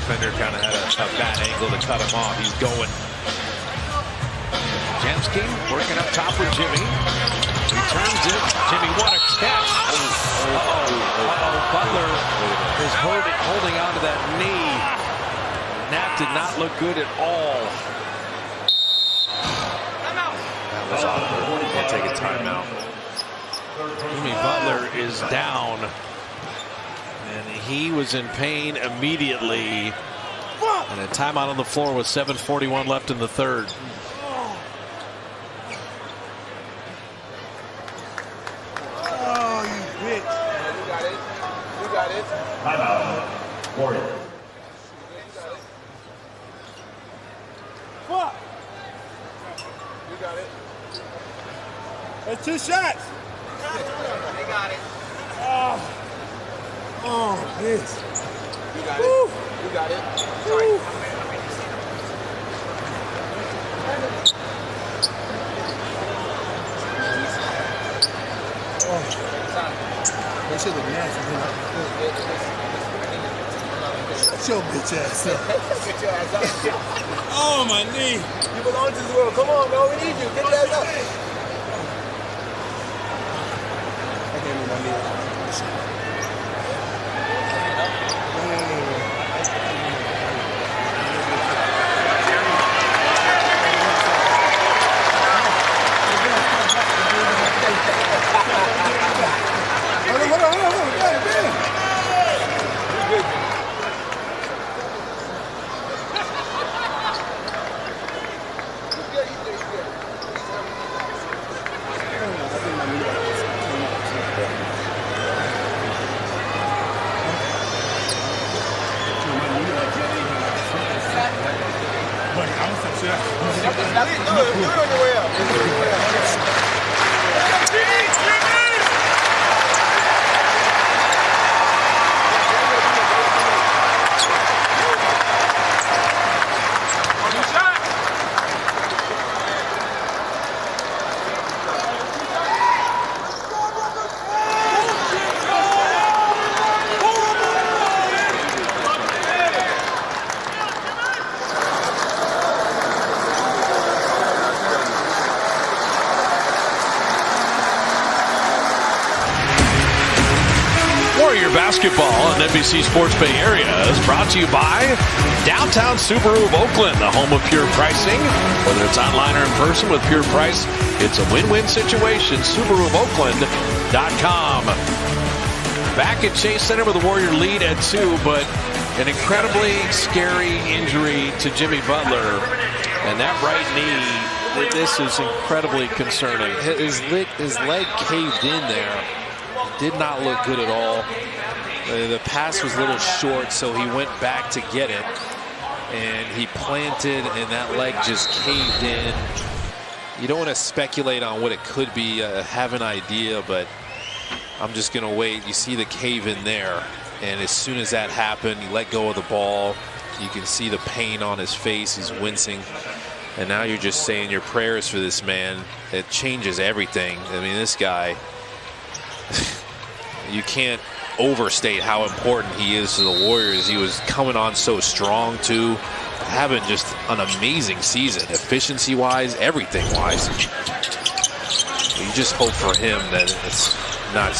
defender kind of had a bad angle to cut him off. He's going. Jensky working up top with Jimmy. Returns it. Jimmy, what a catch. Butler is holding on to that knee. That did not look good at all. That was awkward. Can't take a timeout. Jimmy Butler is down. And he was in pain immediately. And a timeout on the floor with 7:41 left in the third. Oh, you bitch. You got it. You got it. Timeout. Warriors. Fuck. You got it. That's 2 shots. They got it. Oh, bitch. You got it. You got it. Sorry. They should have nasty. Shut your bitch ass up. Get your ass up. Oh, my knee. You belong to this world. Come on, bro. We need you. Get your ass up. I can't move my knee. Basketball on NBC Sports Bay Area is brought to you by Downtown Subaru of Oakland, the home of pure pricing. Whether it's online or in person with Pure Price, it's a win-win situation. SubaruofOakland.com. Back at Chase Center with the Warrior lead at 2, but an incredibly scary injury to Jimmy Butler. And that right knee, this is incredibly concerning. His leg caved in there. Did not look good at all. The pass was a little short, so he went back to get it. And he planted, and that leg just caved in. You don't want to speculate on what it could be, have an idea, but I'm just going to wait. You see the cave in there. And as soon as that happened, he let go of the ball. You can see the pain on his face. He's wincing. And now you're just saying your prayers for this man. It changes everything. I mean, this guy, you can't overstate how important he is to the Warriors. He was coming on so strong, too. Having just an amazing season, efficiency-wise, everything-wise. You just hope for him that it's not